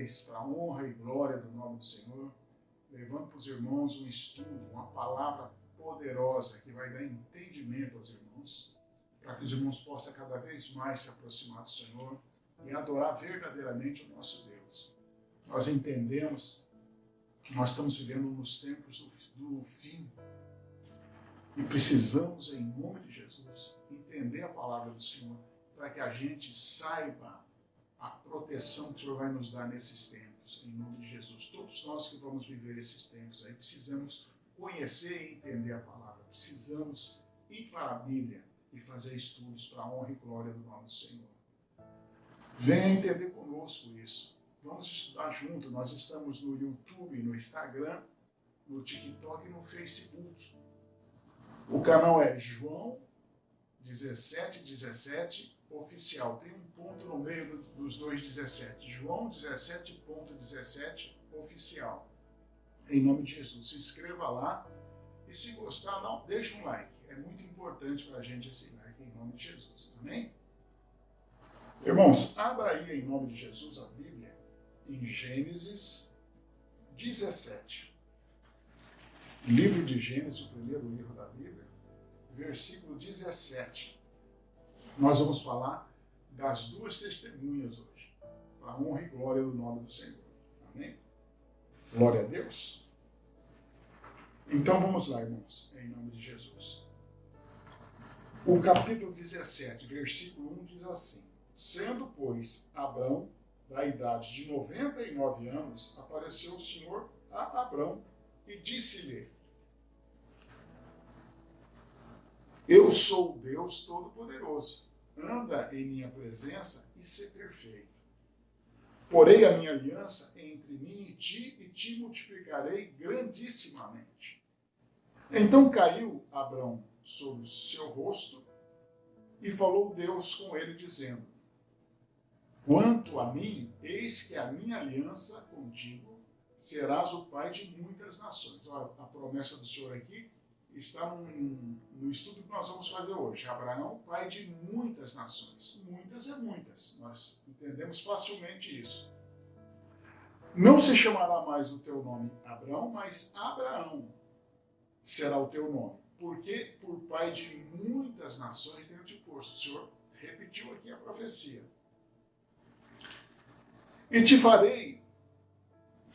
vez, para a honra e glória do nome do Senhor, levando para os irmãos um estudo, uma palavra poderosa que vai dar entendimento aos irmãos, para que os irmãos possam cada vez mais se aproximar do Senhor e adorar verdadeiramente o nosso Deus. Nós entendemos que nós estamos vivendo nos tempos do fim e precisamos, em nome de Jesus, entender a palavra do Senhor para que a gente saiba a proteção que o Senhor vai nos dar nesses tempos, em nome de Jesus. Todos nós que vamos viver esses tempos aí precisamos conhecer e entender a palavra, precisamos ir para a Bíblia e fazer estudos para a honra e glória do nome do Senhor. Venha entender conosco isso. Vamos estudar junto. Nós estamos no YouTube, no Instagram, no TikTok e no Facebook. O canal é João 1717 Oficial. Tem um ponto no meio dos dois 17. João 17.17 Oficial. Em nome de Jesus. Se inscreva lá. E se gostar, deixa um like. É muito importante para a gente esse like em nome de Jesus. Amém? Irmãos, abra aí em nome de Jesus a Bíblia em Gênesis 17. Livro de Gênesis, o primeiro livro da Bíblia, versículo 17. Nós vamos falar das duas testemunhas hoje, para a honra e glória do nome do Senhor. Amém? Glória a Deus. Então vamos lá, irmãos, em nome de Jesus. O capítulo 17, versículo 1 diz assim: Sendo, pois, Abrão da idade de 99 anos, apareceu o Senhor a Abrão e disse-lhe: Eu sou o Deus Todo-Poderoso, anda em minha presença e sê perfeito. Porei a minha aliança entre mim e te multiplicarei grandissimamente. Então caiu Abrão sobre o seu rosto e falou Deus com ele, dizendo: Quanto a mim, eis que a minha aliança contigo serás o pai de muitas nações. Olha, a promessa do Senhor aqui está no estudo que nós vamos fazer hoje. Abraão, pai de muitas nações. Muitas é muitas. Nós entendemos facilmente isso. Não se chamará mais o teu nome Abrão, mas Abraão será o teu nome. Porque por pai de muitas nações tenho te posto. O Senhor repetiu aqui a profecia. E te farei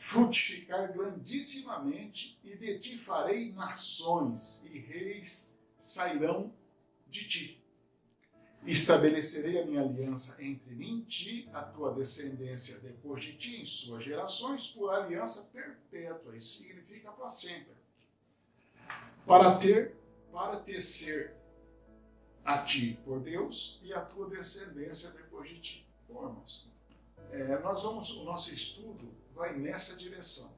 frutificar grandissimamente, e de ti farei nações, e reis sairão de ti. Estabelecerei a minha aliança entre mim e ti, a tua descendência depois de ti, em suas gerações, por aliança perpétua. Isso significa para sempre. Para tecer a ti por Deus e a tua descendência depois de ti. Bom, irmãos, o nosso estudo vai nessa direção.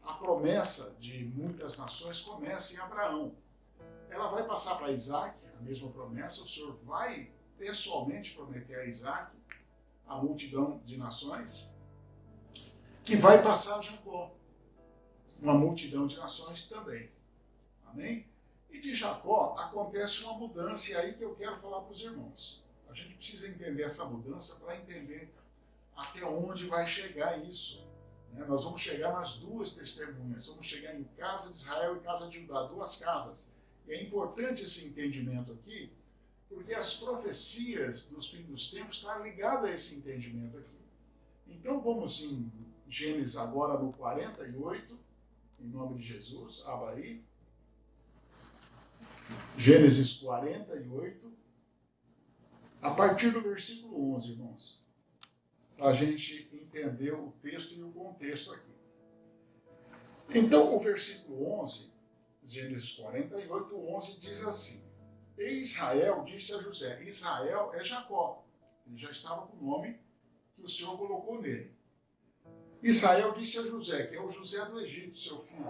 A promessa de muitas nações começa em Abraão. Ela vai passar para Isaac, a mesma promessa. O Senhor vai pessoalmente prometer a Isaac a multidão de nações, que vai passar a Jacó, uma multidão de nações também. Amém? E de Jacó acontece uma mudança, e é aí que eu quero falar para os irmãos. A gente precisa entender essa mudança para entender até onde vai chegar isso. Nós vamos chegar nas duas testemunhas, vamos chegar em casa de Israel e casa de Judá, duas casas. E é importante esse entendimento aqui, porque as profecias dos fins dos tempos estão ligadas a esse entendimento aqui. Então vamos em Gênesis agora no 48, em nome de Jesus, abra aí. Gênesis 48, a partir do versículo 11, irmãos, para a gente entender o texto e o contexto aqui. Então, o versículo 11, Gênesis 48, 11, diz assim: E Israel disse a José. Israel é Jacó. Ele já estava com o nome que o Senhor colocou nele. Israel disse a José, que é o José do Egito, seu filho: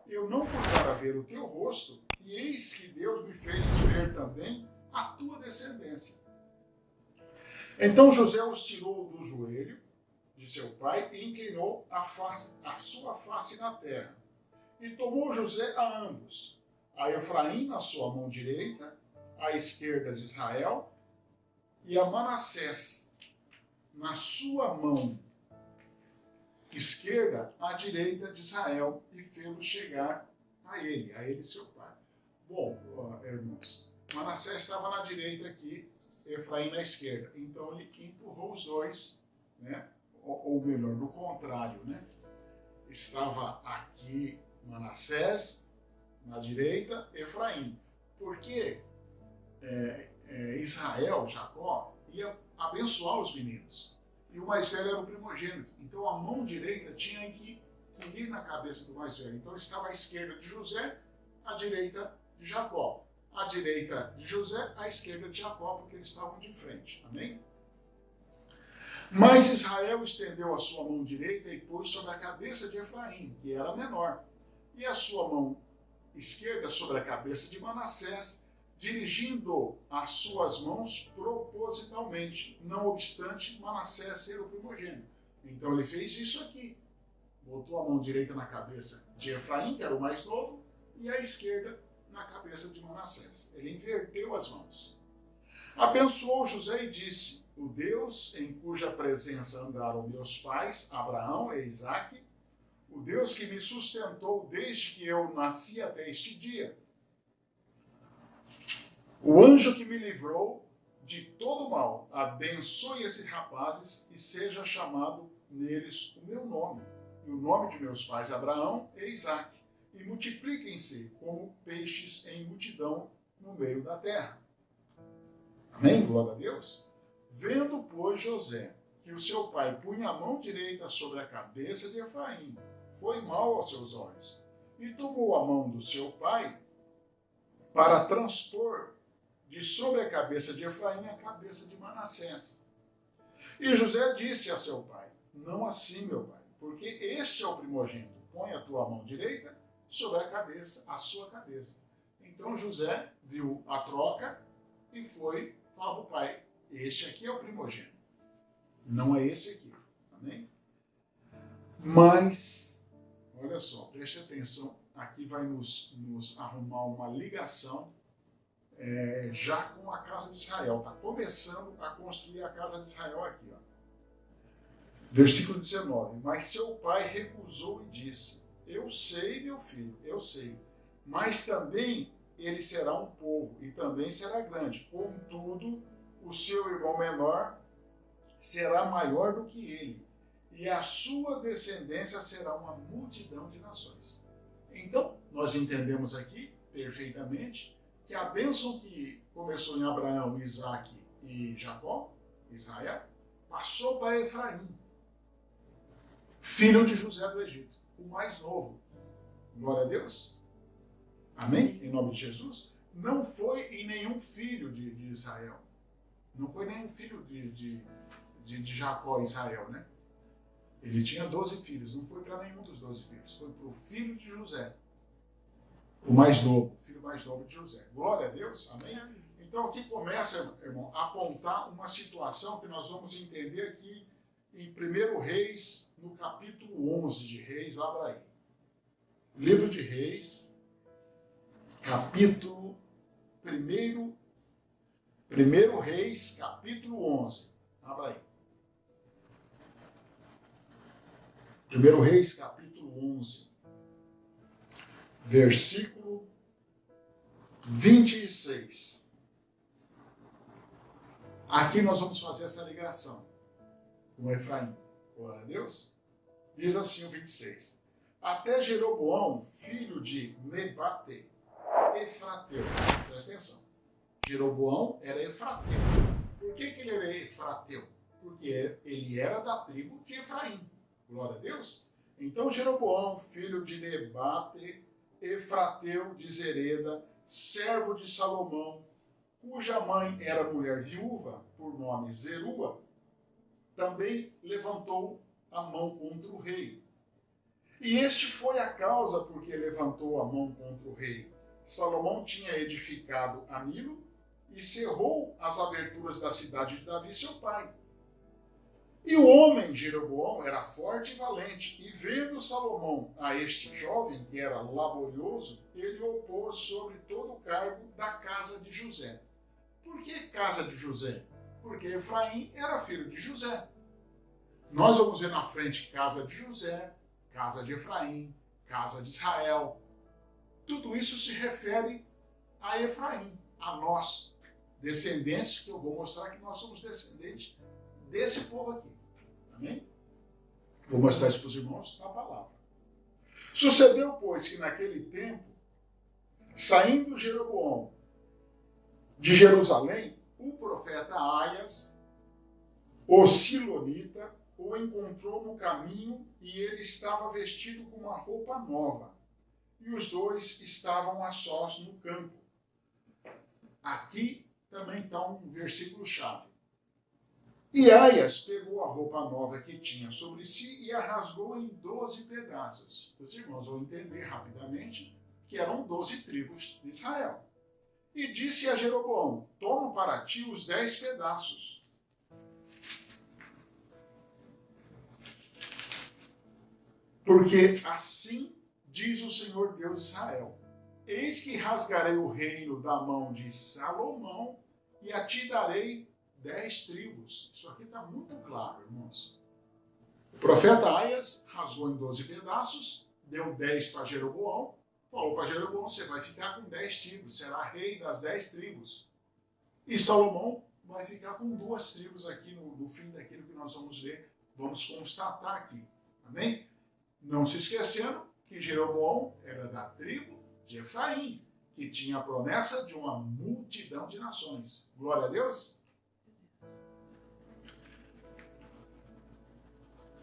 Eu não pude ver o teu rosto, e eis que Deus me fez ver também a tua descendência. Então José os tirou do joelho de seu pai e inclinou a sua face na terra. E tomou José a ambos, a Efraim na sua mão direita, à esquerda de Israel, e a Manassés na sua mão esquerda à direita de Israel e fê-lo chegar a ele seu pai. Bom, irmãos, Manassés estava na direita aqui, Efraim na esquerda. Então ele empurrou os dois, né? Ou melhor, do contrário, né? Estava aqui Manassés, na direita, Efraim. Porque Israel, Jacó, ia abençoar os meninos. E o mais velho era o primogênito. Então a mão direita tinha que ir na cabeça do mais velho. Então estava à esquerda de José, à direita de Jacó. À direita de José, à esquerda de Jacó, porque eles estavam de frente. Amém? Mas Israel estendeu a sua mão direita e pôs sobre a cabeça de Efraim, que era menor, e a sua mão esquerda sobre a cabeça de Manassés, dirigindo as suas mãos propositalmente, não obstante Manassés ser o primogênito. Então ele fez isso aqui. Botou a mão direita na cabeça de Efraim, que era o mais novo, e a esquerda na cabeça de Manassés. Ele inverteu as mãos. Abençoou José e disse: o Deus em cuja presença andaram meus pais, Abraão e Isaque, o Deus que me sustentou desde que eu nasci até este dia, o anjo que me livrou de todo mal, abençoe esses rapazes e seja chamado neles o meu nome, e o nome de meus pais, Abraão e Isaque, e multipliquem-se como peixes em multidão no meio da terra. Amém? Glória a Deus. Vendo, pois, José que o seu pai punha a mão direita sobre a cabeça de Efraim, foi mal aos seus olhos, e tomou a mão do seu pai para transpor de sobre a cabeça de Efraim a cabeça de Manassés. E José disse a seu pai: não assim, meu pai, porque este é o primogênito, põe a tua mão direita sobre a cabeça, a sua cabeça. Então José viu a troca e foi falar para o pai: este aqui é o primogênito, não é esse aqui. Amém? Mas, olha só, preste atenção, aqui vai nos arrumar uma ligação já com a casa de Israel. Está começando a construir a casa de Israel aqui. Ó. Versículo 19. Mas seu pai recusou e disse: eu sei, meu filho, eu sei, mas também ele será um povo e também será grande. Contudo, o seu irmão menor será maior do que ele, e a sua descendência será uma multidão de nações. Então, nós entendemos aqui perfeitamente que a bênção que começou em Abraão, Isaque e Jacó, Israel, passou para Efraim, filho de José do Egito, o mais novo. Glória a Deus. Amém? Em nome de Jesus. Não foi em nenhum filho de Israel. Não foi nenhum filho de Jacó, Israel, né? Ele tinha 12 filhos, não foi para nenhum dos 12 filhos, foi para o filho de José, o mais novo, o filho mais novo de José. Glória a Deus, amém? Então aqui começa, irmão, a apontar uma situação que nós vamos entender aqui em 1 Reis, no capítulo 11 de Reis, abra aí. Livro de Reis, capítulo 1 Reis, capítulo 11, abra aí. 1 Reis, capítulo 11, versículo 26. Aqui nós vamos fazer essa ligação com Efraim. Glória a Deus. Diz assim o 26. Até Jeroboão, filho de Nebate, Efrateu. Presta atenção. Jeroboão era Efrateu. Por que ele era Efrateu? Porque ele era da tribo de Efraim. Glória a Deus. Então Jeroboão, filho de Nebate, Efrateu de Zereda, servo de Salomão, cuja mãe era mulher viúva, por nome Zerua, também levantou a mão contra o rei. E este foi a causa por que levantou a mão contra o rei. Salomão tinha edificado a Milo e cerrou as aberturas da cidade de Davi, seu pai. E o homem Jeroboão era forte e valente, e vendo Salomão a este jovem, que era laborioso, ele o pôs sobre todo o cargo da casa de José. Por que casa de José? Porque Efraim era filho de José. nós vamos ver na frente casa de José, casa de Efraim, casa de Israel. Tudo isso se refere a Efraim, a nós, descendentes, que eu vou mostrar que nós somos descendentes desse povo aqui. Amém? Vou mostrar isso para os irmãos na palavra. Sucedeu, pois, que naquele tempo, saindo Jeroboão de Jerusalém, o profeta Aias, o silonita, o encontrou no caminho e ele estava vestido com uma roupa nova. E os dois estavam a sós no campo. Aqui também está um versículo-chave. E Aias pegou a roupa nova que tinha sobre si e a rasgou em 12 pedaços. Os irmãos vão entender rapidamente que eram 12 tribos de Israel. E disse a Jeroboão: toma para ti os 10 pedaços. Porque assim diz o Senhor Deus de Israel: eis que rasgarei o reino da mão de Salomão e a ti darei 10 tribos. Isso aqui está muito claro, irmãos. O profeta Aias rasgou em 12 pedaços, deu 10 para Jeroboão, falou para Jeroboão: você vai ficar com 10 tribos, será rei das 10 tribos. E Salomão vai ficar com 2 tribos aqui no fim daquilo que nós vamos ver, vamos constatar aqui. Amém? Não se esquecendo que Jeroboão era da tribo de Efraim, que tinha a promessa de uma multidão de nações. Glória a Deus.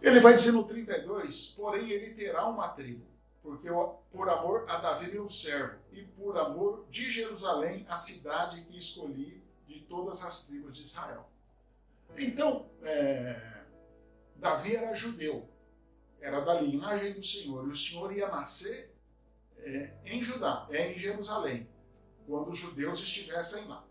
Ele vai dizer no 32, porém ele terá uma tribo, porque por amor a Davi meu servo, e por amor de Jerusalém, a cidade que escolhi de todas as tribos de Israel. Então, Davi era judeu, era da linhagem do Senhor, e o Senhor ia nascer em Judá, em Jerusalém, quando os judeus estivessem lá.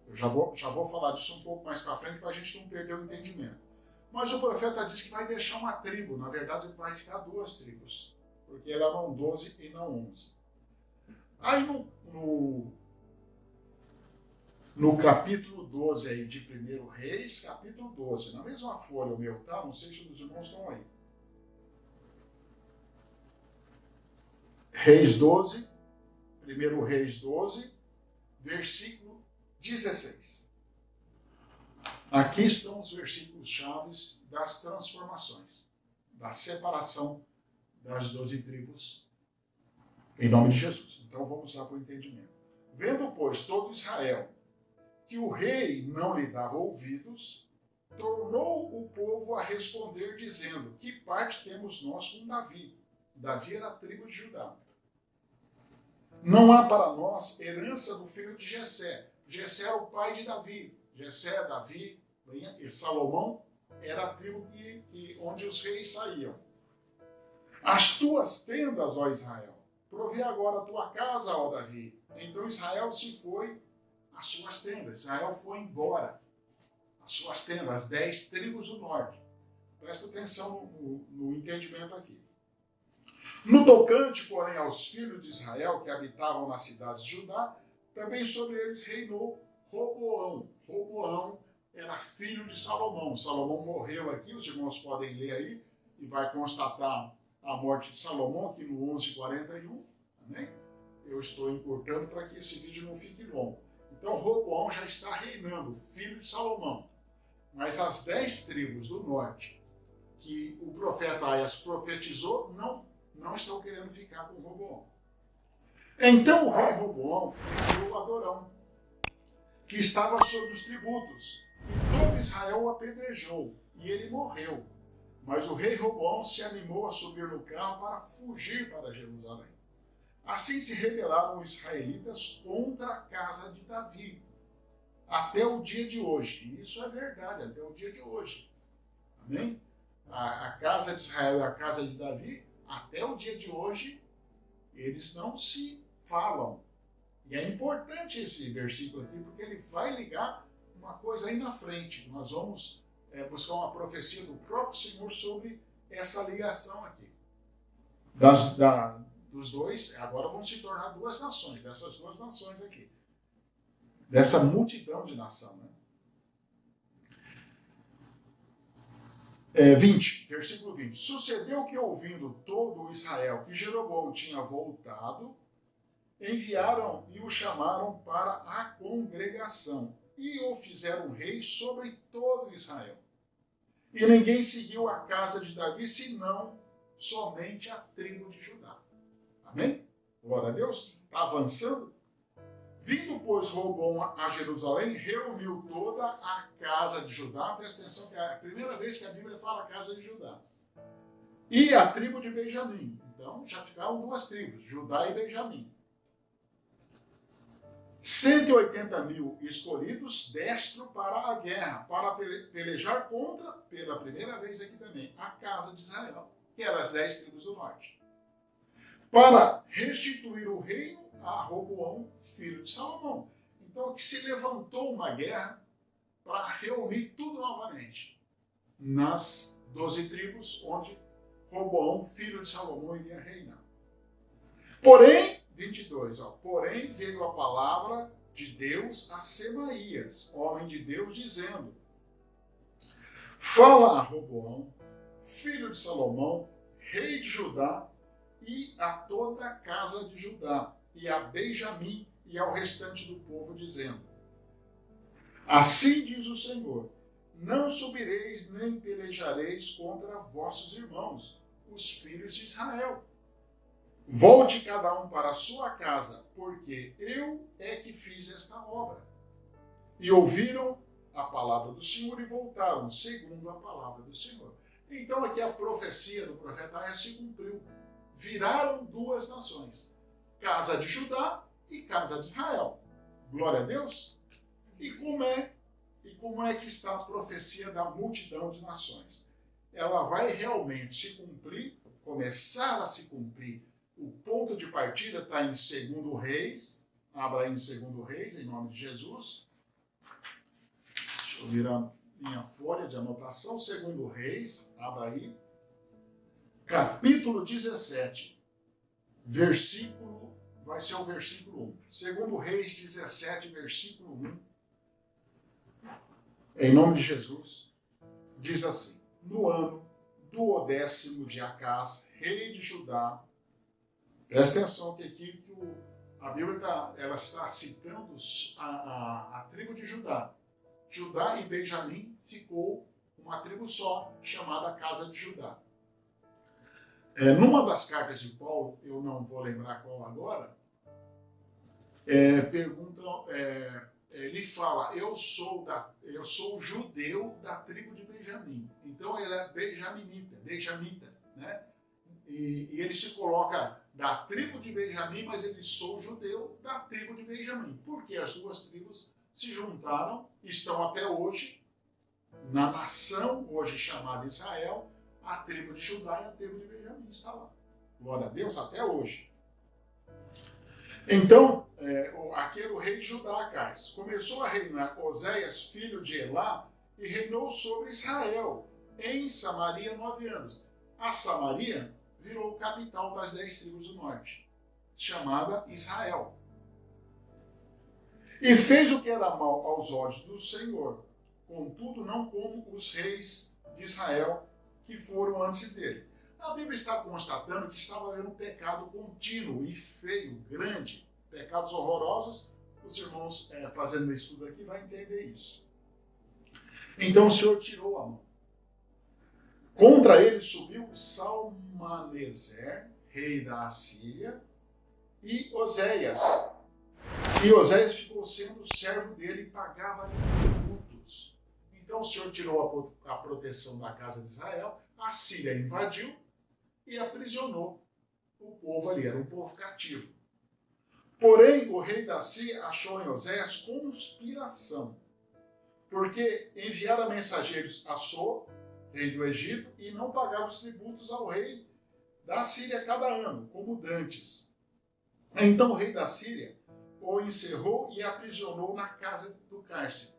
Eu já vou falar disso um pouco mais para frente, para a gente não perder o entendimento. Mas o profeta diz que vai deixar uma tribo, na verdade vai ficar 2 tribos, porque eram 12 e não 11. Aí no capítulo 12 aí de 1 Reis, capítulo 12, na mesma folha o meu, tá? Não sei se os irmãos estão aí. Reis 12, 1 Reis 12, versículo 16. Aqui estão os versículos chaves das transformações, da separação das 12 tribos, em nome de Jesus. Então vamos lá para o entendimento. Vendo, pois, todo Israel que o rei não lhe dava ouvidos, tornou o povo a responder, dizendo: que parte temos nós com Davi? Davi era a tribo de Judá. Não há para nós herança do filho de Jessé. Jessé era o pai de Davi. Jessé, Davi e Salomão era a tribo onde os reis saíam. As tuas tendas, ó Israel, provê agora a tua casa, ó Davi. Então Israel se foi às suas tendas. Israel foi embora às suas tendas, as 10 tribos do norte. Presta atenção no entendimento aqui. No tocante, porém, aos filhos de Israel que habitavam nas cidades de Judá, também sobre eles reinou Roboão. Roboão era filho de Salomão. Salomão morreu aqui, os irmãos podem ler aí, e vai constatar a morte de Salomão aqui no 11:41. Amém? Eu estou encurtando para que esse vídeo não fique longo. Então Roboão já está reinando, filho de Salomão. Mas as 10 tribos do norte que o profeta Aias profetizou não estão querendo ficar com Roboão. Então o rei Roboão enviou Adorão, que estava sob os tributos, e todo Israel o apedrejou, e ele morreu. Mas o rei Roboão se animou a subir no carro para fugir para Jerusalém. Assim se rebelaram os israelitas contra a casa de Davi, até o dia de hoje. E isso é verdade, até o dia de hoje. Amém? A casa de Israel e a casa de Davi, até o dia de hoje, eles não se falam. E é importante esse versículo aqui, porque ele vai ligar uma coisa aí na frente. Nós vamos buscar uma profecia do próprio Senhor sobre essa ligação aqui. Dos dois, agora vão se tornar 2 nações, dessas 2 nações aqui. Dessa multidão de nação, né? 20, versículo 20. Sucedeu que, ouvindo todo Israel que Jeroboão tinha voltado, enviaram e o chamaram para a congregação e o fizeram rei sobre todo Israel. E ninguém seguiu a casa de Davi, senão somente a tribo de Judá. Amém? Glória a Deus. Está avançando. Vindo, pois, Roboão a Jerusalém, reuniu toda a casa de Judá. Presta atenção que é a primeira vez que a Bíblia fala casa de Judá. E a tribo de Benjamim. Então, já ficaram duas tribos, Judá e Benjamim. 180.000 escolhidos destro para a guerra, para pelejar contra, pela primeira vez aqui também, a casa de Israel, que eram as 10 tribos do norte. Para restituir o reino a Roboão, filho de Salomão. Então, que se levantou uma guerra para reunir tudo novamente nas 12 tribos onde Roboão, filho de Salomão, iria reinar. Porém, 22, porém veio a palavra de Deus a Semaías, homem de Deus, dizendo: fala a Roboão, filho de Salomão, rei de Judá, e a toda a casa de Judá, e a Benjamim e ao restante do povo, dizendo: assim diz o Senhor, não subireis nem pelejareis contra vossos irmãos, os filhos de Israel. Volte cada um para a sua casa, porque eu é que fiz esta obra. E ouviram a palavra do Senhor e voltaram, segundo a palavra do Senhor. Então aqui a profecia do profeta Aías se cumpriu. Viraram duas nações, casa de Judá e casa de Israel. Glória a Deus. E como é que está a profecia da multidão de nações? Ela vai realmente se cumprir, começar a se cumprir. O ponto de partida está em 2 Reis. Abra aí em 2 Reis, em nome de Jesus. Deixa eu virar minha folha de anotação. 2 Reis, abra aí. Capítulo 17. Versículo, vai ser o versículo 1. 2 Reis 17, versículo 1. Em nome de Jesus, diz assim: no ano do 10º de Acás, rei de Judá. Presta atenção que aqui a Bíblia ela está citando a tribo de Judá. Judá e Benjamim ficou uma tribo só, chamada Casa de Judá. Numa das cartas de Paulo, eu não vou lembrar qual agora, ele fala: eu sou judeu da tribo de Benjamim. Então ele é benjamita, né? E ele se coloca da tribo de Benjamim, mas ele sou judeu da tribo de Benjamim. Porque as duas tribos se juntaram e estão até hoje na nação, hoje chamada Israel, a tribo de Judá e a tribo de Benjamim está lá. Glória a Deus, até hoje. Então, aqui era o rei de Judá, Acás. Começou a reinar Oséias, filho de Elá, e reinou sobre Israel, em Samaria, 9 anos. A Samaria virou capital das 10 tribos do norte, chamada Israel. E fez o que era mal aos olhos do Senhor, contudo não como os reis de Israel que foram antes dele. A Bíblia está constatando que estava havendo um pecado contínuo e feio, grande, pecados horrorosos. Os irmãos fazendo estudo aqui vão entender isso. Então o Senhor tirou a mão. Contra ele subiu Salmaneser, rei da Assíria, e Oséias. E Oséias ficou sendo servo dele e pagava tributos. Então o Senhor tirou a proteção da casa de Israel, a Síria invadiu e aprisionou o povo ali, era um povo cativo. Porém, o rei da Síria achou em Oséias conspiração, porque enviara mensageiros a So, rei do Egito, e não pagava os tributos ao rei da Síria cada ano, como dantes. Então o rei da Síria o encerrou e aprisionou na casa do cárcere.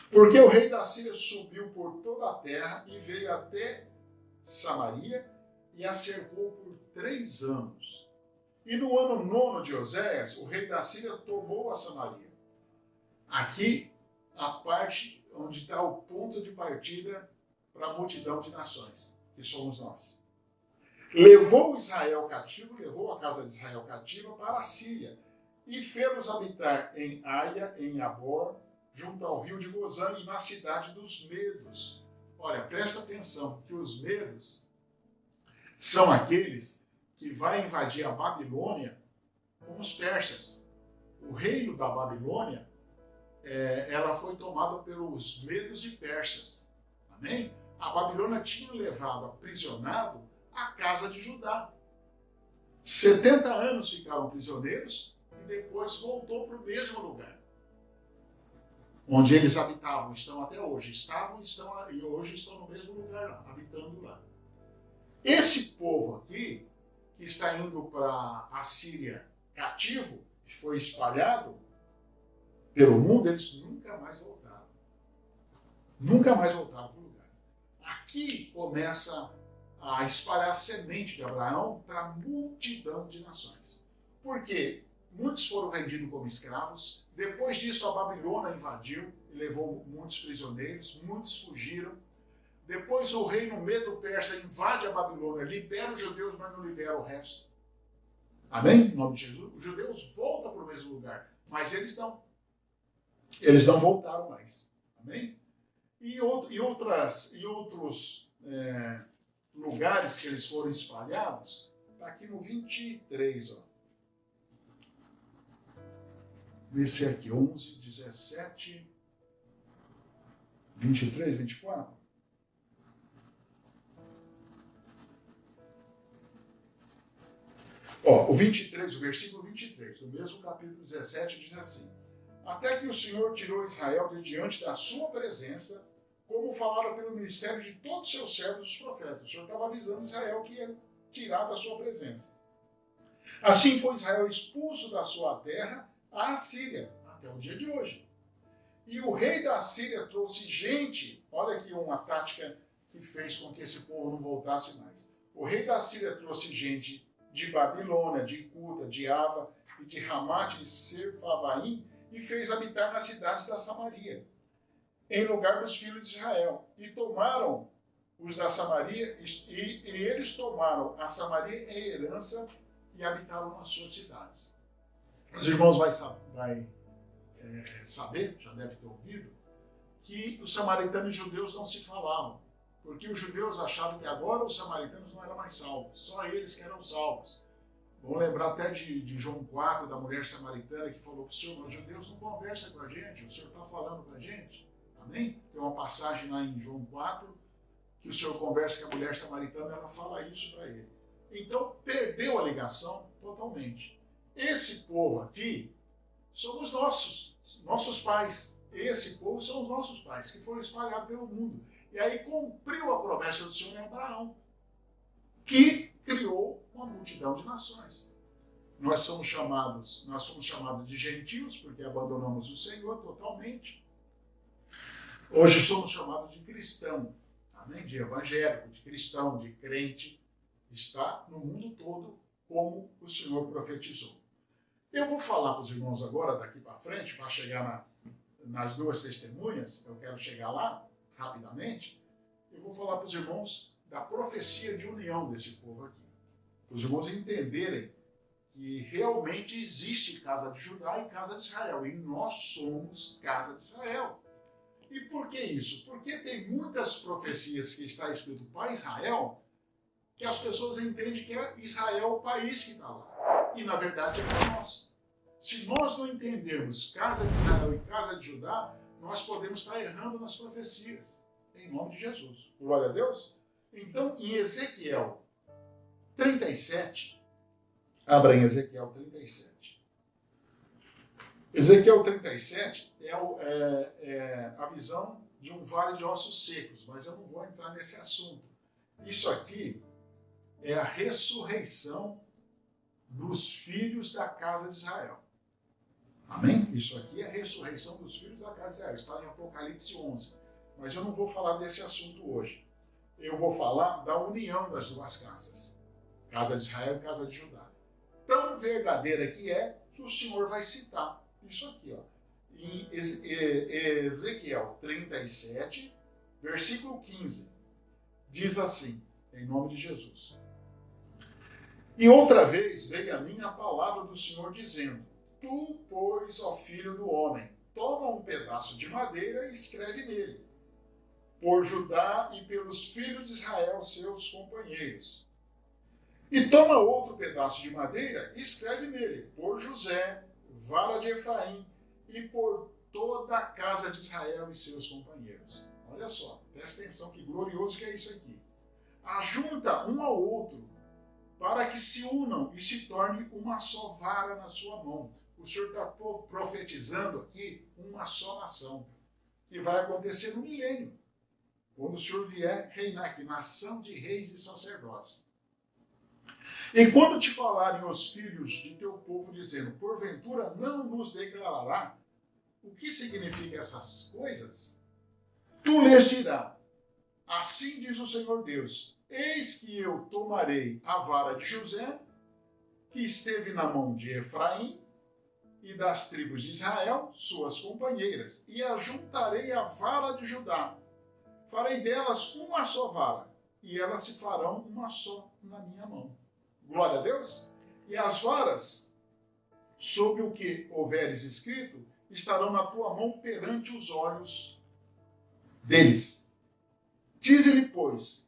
Porque o rei da Síria subiu por toda a terra e veio até Samaria e a cercou por 3 anos. E no ano 9 de Oséias, o rei da Síria tomou a Samaria. Aqui, a parte onde está o ponto de partida para a multidão de nações, que somos nós. Levou Israel cativo, levou a casa de Israel cativa para a Síria, e fez-los habitar em Aia, em Abor, junto ao rio de Gozã e na cidade dos Medos. Olha, presta atenção, que os Medos são aqueles que vai invadir a Babilônia com os persas. O reino da Babilônia, ela foi tomada pelos Medos e persas. Amém? A Babilônia tinha levado aprisionado a casa de Judá. 70 anos ficaram prisioneiros e depois voltou para o mesmo lugar onde eles habitavam, estão até hoje. E hoje estão no mesmo lugar lá, habitando lá. Esse povo aqui, que está indo para a Síria cativo, que foi espalhado pelo mundo, eles nunca mais voltaram. Nunca mais voltaram para o lugar. Aqui começa a espalhar a semente de Abraão para a multidão de nações. Por quê? Muitos foram vendidos como escravos. Depois disso, a Babilônia invadiu e levou muitos prisioneiros. Muitos fugiram. Depois, o reino Medo-Persa invade a Babilônia, libera os judeus, mas não libera o resto. Amém? Em nome de Jesus. Os judeus voltam para o mesmo lugar, mas eles não. Eles não voltaram mais. Amém? E outros lugares que eles foram espalhados, está aqui no 23, ó. Esse aqui, 11, 17, 23, 24. Ó, o 23, o versículo 23, do mesmo capítulo 17, diz assim: até que o Senhor tirou Israel de diante da sua presença, como falaram pelo ministério de todos os seus servos, os profetas. O Senhor estava avisando Israel que ia tirar da sua presença. Assim foi Israel expulso da sua terra, a Síria, até o dia de hoje. E o rei da Síria trouxe gente, olha aqui uma tática que fez com que esse povo não voltasse mais. O rei da Síria trouxe gente de Babilônia, de Cuta, de Ava e de Ramate de Serfavaim e fez habitar nas cidades da Samaria, em lugar dos filhos de Israel. E tomaram os da Samaria, e eles tomaram a Samaria em herança e habitaram nas suas cidades. Os irmãos vai saber, já deve ter ouvido, que os samaritanos e os judeus não se falavam, porque os judeus achavam que agora os samaritanos não eram mais salvos, só eles que eram salvos. Vamos lembrar até de João 4, da mulher samaritana, que falou para o Senhor: os judeus não conversam com a gente, o Senhor está falando com a gente. Amém? Tem uma passagem lá em João 4, que o Senhor conversa com a mulher samaritana, ela fala isso para ele. Então, perdeu a ligação totalmente. Esse povo aqui são os nossos pais. Esse povo são os nossos pais, que foram espalhados pelo mundo. E aí cumpriu a promessa do Senhor em Abraão, que criou uma multidão de nações. Nós somos chamados de gentios, porque abandonamos o Senhor totalmente. Hoje somos chamados de cristão, amém? De evangélico, de cristão, de crente. Está no mundo todo, como o Senhor profetizou. Eu vou falar para os irmãos agora, daqui para frente, para chegar nas duas testemunhas, eu quero chegar lá rapidamente. Eu vou falar para os irmãos da profecia de união desse povo aqui. Para os irmãos entenderem que realmente existe casa de Judá e casa de Israel. E nós somos casa de Israel. E por que isso? Porque tem muitas profecias que está escrito para Israel, que as pessoas entendem que é Israel o país que está lá. E na verdade é para nós. Se nós não entendermos casa de Israel e casa de Judá, nós podemos estar errando nas profecias. Em nome de Jesus. Glória a Deus. Então, em Ezequiel 37, abra em Ezequiel 37. Ezequiel 37 é a visão de um vale de ossos secos, mas eu não vou entrar nesse assunto. Isso aqui é a ressurreição dos filhos da casa de Israel. Amém? Isso aqui é a ressurreição dos filhos da casa de Israel. Está em Apocalipse 11. Mas eu não vou falar desse assunto hoje. Eu vou falar da união das duas casas. Casa de Israel e casa de Judá. Tão verdadeira que é que o Senhor vai citar isso aqui, ó. Em Ezequiel 37, versículo 15. diz assim, em nome de Jesus. E outra vez veio a mim a palavra do Senhor dizendo, tu, pois, ó filho do homem, toma um pedaço de madeira e escreve nele, por Judá e pelos filhos de Israel, seus companheiros. E toma outro pedaço de madeira e escreve nele, por José, vara de Efraim, e por toda a casa de Israel e seus companheiros. Olha só, presta atenção que glorioso que é isso aqui. Ajunta um ao outro, para que se unam e se torne uma só vara na sua mão. O Senhor está profetizando aqui uma só nação, que vai acontecer no milênio, quando o Senhor vier reinar aqui, nação de reis e sacerdotes. E quando te falarem os filhos de teu povo, dizendo, porventura não nos declarará o que significam essas coisas, tu lhes dirás, assim diz o Senhor Deus, eis que eu tomarei a vara de José, que esteve na mão de Efraim, e das tribos de Israel, suas companheiras, e ajuntarei a vara de Judá. Farei delas uma só vara, e elas se farão uma só na minha mão. Glória a Deus. E as varas, sobre o que houveres escrito, estarão na tua mão perante os olhos deles. Dize-lhe, pois,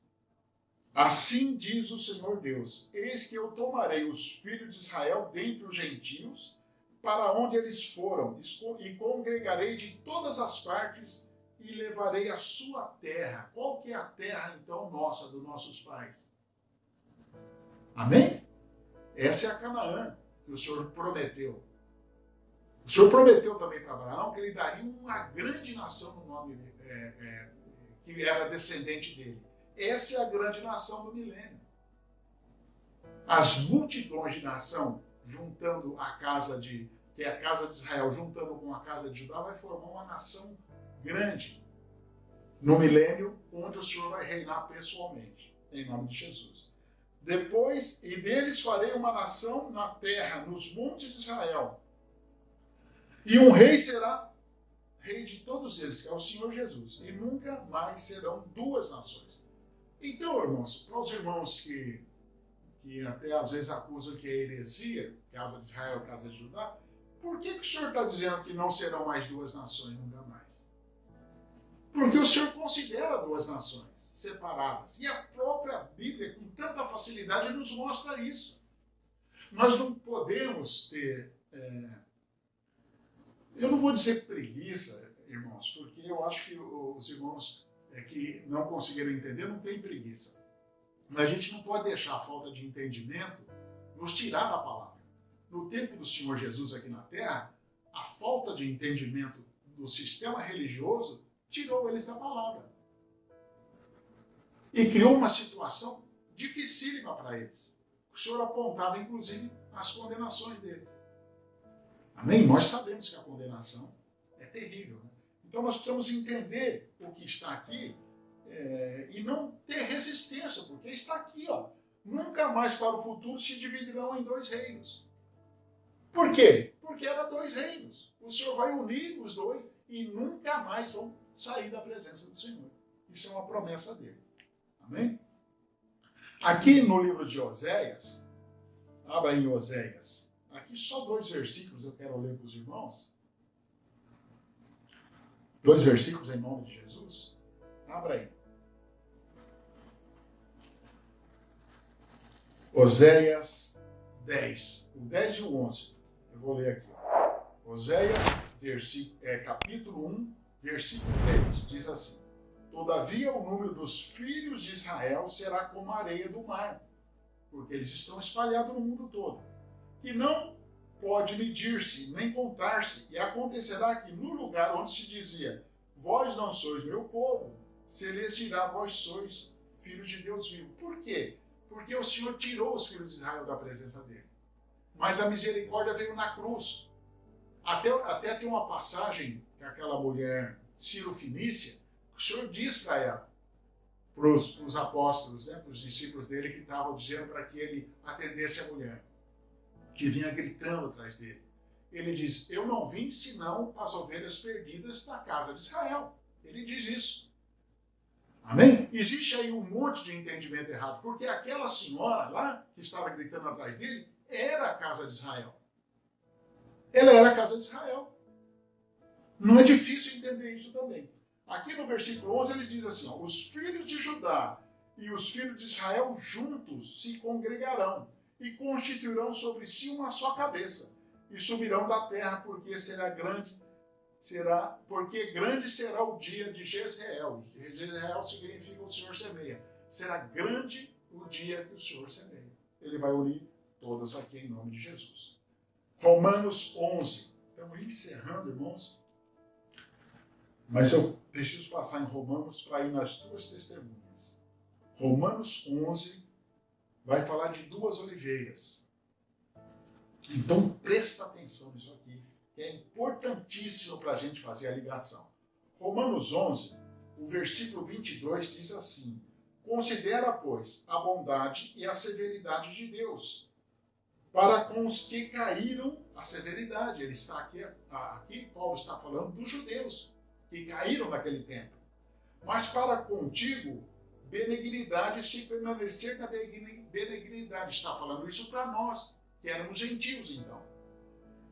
assim diz o Senhor Deus, eis que eu tomarei os filhos de Israel dentre os gentios, para onde eles foram, e congregarei de todas as partes, e levarei a sua terra. Qual que é a terra, então, nossa, dos nossos pais? Amém? Essa é a Canaã que o Senhor prometeu. O Senhor prometeu também para Abraão que ele daria uma grande nação no nome que era descendente dele. Essa é a grande nação do milênio. As multidões de nação, juntando a casa de Israel, juntando com a casa de Judá, vai formar uma nação grande no milênio, onde o Senhor vai reinar pessoalmente, em nome de Jesus. Depois, e deles farei uma nação na terra, nos montes de Israel. E um rei será rei de todos eles, que é o Senhor Jesus. E nunca mais serão duas nações. Então, irmãos, para os irmãos que até às vezes acusam que é heresia, casa de Israel, casa de Judá, por que o Senhor está dizendo que não serão mais duas nações nunca mais? Porque o Senhor considera duas nações separadas. E a própria Bíblia, com tanta facilidade, nos mostra isso. Nós não podemos ter... eu não vou dizer preguiça, irmãos, porque eu acho que os irmãos que não conseguiram entender não têm preguiça. Mas a gente não pode deixar a falta de entendimento nos tirar da palavra. No tempo do Senhor Jesus aqui na Terra, a falta de entendimento do sistema religioso tirou eles da palavra. E criou uma situação dificílima para eles. O Senhor apontava, inclusive, as condenações deles. Amém? Nós sabemos que a condenação é terrível. Né? Então nós precisamos entender o que está aqui e não ter resistência, porque está aqui, ó. Nunca mais para o futuro se dividirão em dois reinos. Por quê? Porque eram dois reinos. O Senhor vai unir os dois e nunca mais vão sair da presença do Senhor. Isso é uma promessa dele. Amém? Aqui no livro de Oséias, abra em Oséias, aqui só 2 versículos eu quero ler para os irmãos. 2 versículos em nome de Jesus. Abra aí. Oséias 10. O 10 e o 11. Eu vou ler aqui. Oséias, capítulo 1, versículo 10. Diz assim. Todavia o número dos filhos de Israel será como a areia do mar, porque eles estão espalhados no mundo todo. E não pode medir-se, nem contar-se. E acontecerá que no lugar onde se dizia, vós não sois meu povo, se lhes dirá, vós sois filhos de Deus vivo. Por quê? Porque o Senhor tirou os filhos de Israel da presença dele. Mas a misericórdia veio na cruz. Até tem uma passagem que aquela mulher, Ciro Finícia, o Senhor diz para ela, para os apóstolos, né, para os discípulos dele que estavam dizendo para que ele atendesse a mulher, que vinha gritando atrás dele. Ele diz, eu não vim senão para as ovelhas perdidas da casa de Israel. Ele diz isso. Amém? Existe aí um monte de entendimento errado, porque aquela senhora lá, que estava gritando atrás dele, era a casa de Israel. Ela era a casa de Israel. Não é difícil entender isso também. Aqui no versículo 11 ele diz assim, ó, os filhos de Judá e os filhos de Israel juntos se congregarão e constituirão sobre si uma só cabeça e subirão da terra, porque grande será o dia de Jezreel. Jezreel significa o Senhor semeia. Será grande o dia que o Senhor semeia. Ele vai unir todas aqui em nome de Jesus. Romanos 11. Estamos encerrando, irmãos. Mas eu preciso passar em Romanos para ir nas duas testemunhas. Romanos 11 vai falar de duas oliveiras. Então presta atenção nisso aqui, que é importantíssimo para a gente fazer a ligação. Romanos 11, o versículo 22 diz assim: considera, pois, a bondade e a severidade de Deus, para com os que caíram a severidade. Ele está aqui Paulo está falando dos judeus, que caíram naquele tempo. Mas para contigo, benignidade, se permanecer na benignidade. Está falando isso para nós, que éramos gentios então.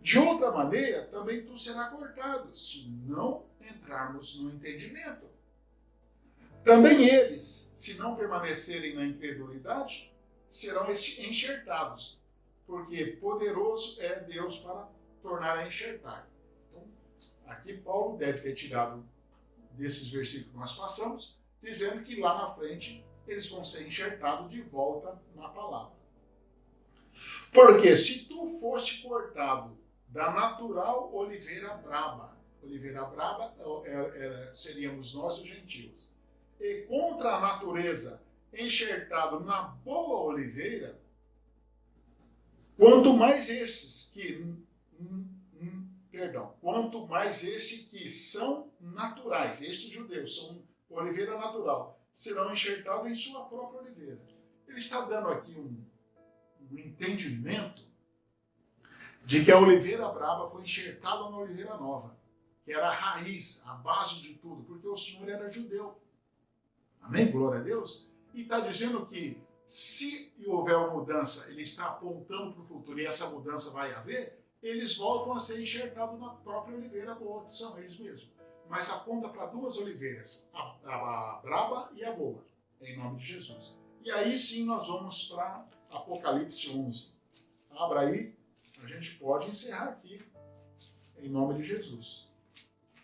De outra maneira, também tu será cortado, se não entrarmos no entendimento. Também eles, se não permanecerem na incredulidade, serão enxertados, porque poderoso é Deus para tornar a enxertar. Então, aqui Paulo deve ter tirado desses versículos que nós passamos, dizendo que lá na frente eles vão ser enxertados de volta na palavra. Porque se tu foste cortado da natural oliveira braba seríamos nós os gentios, e contra a natureza enxertado na boa oliveira, quanto mais estes que são naturais, estes judeus são oliveira natural, serão enxertados em sua própria oliveira. Ele está dando aqui um entendimento de que a oliveira brava foi enxertada na oliveira nova, que era a raiz, a base de tudo, porque o Senhor era judeu. Amém? Glória a Deus. E está dizendo que se houver uma mudança, ele está apontando para o futuro e essa mudança vai haver, eles voltam a ser enxertados na própria oliveira boa, que são eles mesmos. Mas aponta para duas oliveiras, a braba e a boa, em nome de Jesus. E aí sim nós vamos para Apocalipse 11. Abra aí, a gente pode encerrar aqui, em nome de Jesus.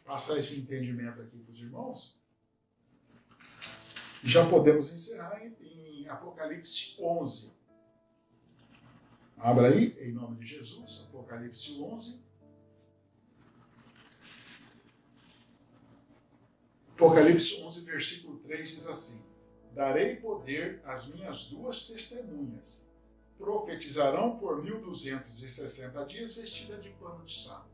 Passar esse entendimento aqui para os irmãos. Já podemos encerrar em Apocalipse 11. Abra aí, em nome de Jesus, Apocalipse 11. Apocalipse 11, versículo 3 diz assim: darei poder às minhas duas testemunhas, profetizarão por 1260 dias vestida de pano de saco.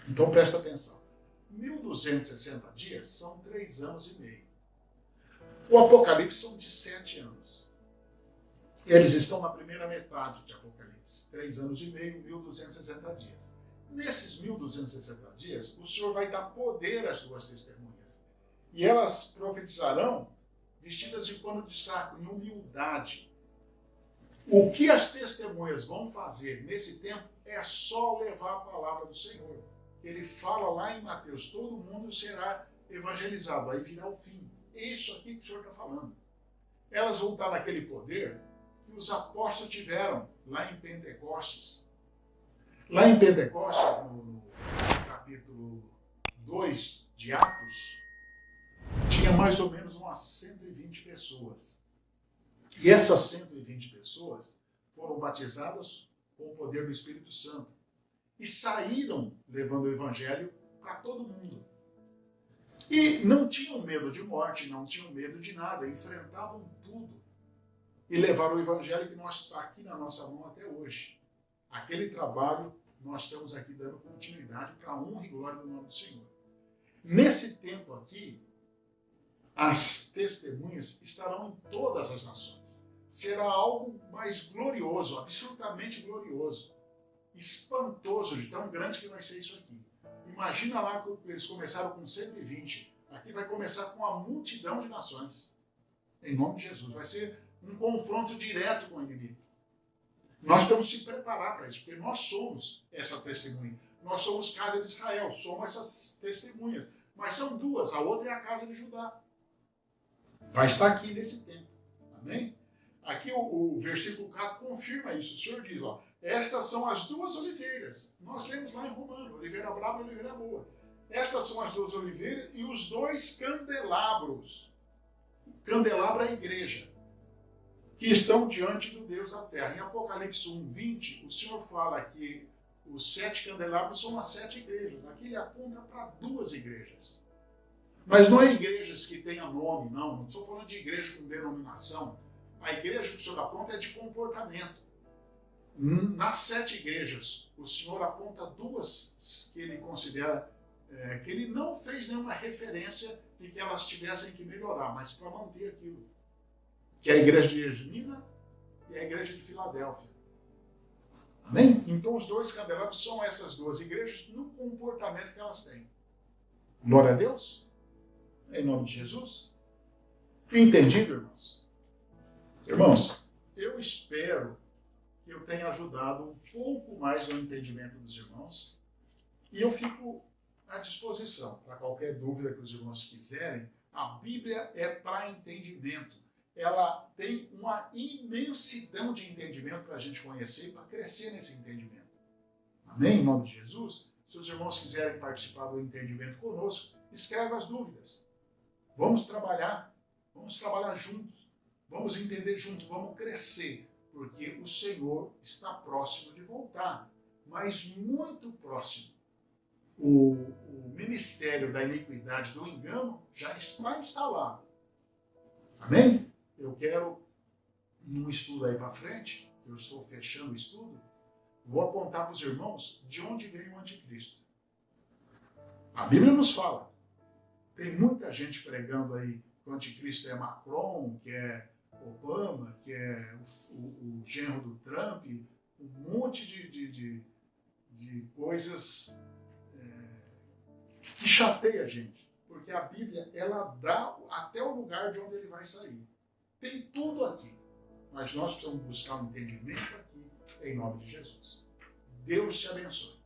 Então presta atenção, 1260 dias são 3 anos e meio. O Apocalipse são de 7 anos. Eles estão na primeira metade de Apocalipse, 3 anos e meio, 1260 dias. Nesses 1260 dias, o Senhor vai dar poder às duas testemunhas. E elas profetizarão vestidas de pano de saco, em humildade. O que as testemunhas vão fazer nesse tempo é só levar a palavra do Senhor. Ele fala lá em Mateus, todo mundo será evangelizado, aí virá o fim. É isso aqui que o Senhor está falando. Elas vão estar naquele poder que os apóstolos tiveram lá em Pentecostes. Lá em Pentecostes, no capítulo 2 de Atos, tinha mais ou menos umas 120 pessoas. E essas 120 pessoas foram batizadas com o poder do Espírito Santo. E saíram levando o evangelho para todo mundo. E não tinham medo de morte, não tinham medo de nada, enfrentavam tudo. E levaram o evangelho que nós está aqui na nossa mão até hoje. Aquele trabalho nós estamos aqui dando continuidade para a honra e glória do nome do Senhor. Nesse tempo aqui, as testemunhas estarão em todas as nações. Será algo mais glorioso, absolutamente glorioso, espantoso, de tão grande que vai ser isso aqui. Imagina lá que eles começaram com 120, Aqui vai começar com a multidão de nações. Em nome de Jesus. Vai ser um confronto direto com o inimigo. Nós temos que se preparar para isso, porque nós somos essa testemunha. Nós somos casa de Israel, somos essas testemunhas. Mas são duas, a outra é a casa de Judá. Vai estar aqui nesse tempo. Amém? Aqui o versículo 4 confirma isso. O Senhor diz, ó, estas são as duas oliveiras. Nós lemos lá em Romano, oliveira brava e oliveira boa. Estas são as duas oliveiras e os dois candelabros. O candelabro é a igreja, que estão diante do Deus da terra. Em Apocalipse 1:20, o Senhor fala que os 7 candelabros são as 7 igrejas. Aqui ele aponta para 2 igrejas. Mas não é igrejas que tenham nome, não. Não estou falando de igreja com denominação. A igreja que o Senhor aponta é de comportamento. Nas 7 igrejas, o Senhor aponta 2 que ele considera que ele não fez nenhuma referência de que elas tivessem que melhorar, mas para manter aquilo. Que é a igreja de Esmina e a igreja de Filadélfia. Amém? Então os 2 candelabros são essas 2 igrejas no comportamento que elas têm. Glória a Deus. Em nome de Jesus. Entendido, irmãos? Irmãos, eu espero que eu tenha ajudado um pouco mais no entendimento dos irmãos. E eu fico à disposição para qualquer dúvida que os irmãos quiserem. A Bíblia é para entendimento. Ela tem uma imensidão de entendimento para a gente conhecer e para crescer nesse entendimento. Amém? Em nome de Jesus. Se os irmãos quiserem participar do entendimento conosco, escreva as dúvidas. Vamos trabalhar juntos. Vamos entender juntos, vamos crescer, porque o Senhor está próximo de voltar, mas muito próximo. O ministério da iniquidade, do engano, já está instalado. Amém? Eu quero, num estudo aí para frente, eu estou fechando o estudo, vou apontar para os irmãos de onde vem o anticristo. A Bíblia nos fala. Tem muita gente pregando aí que o anticristo é Macron, que é Obama, que é o genro do Trump, um monte de coisas que chateia a gente. Porque a Bíblia, ela dá até o lugar de onde ele vai sair. Tem tudo aqui. Mas nós precisamos buscar um entendimento aqui, em nome de Jesus. Deus te abençoe.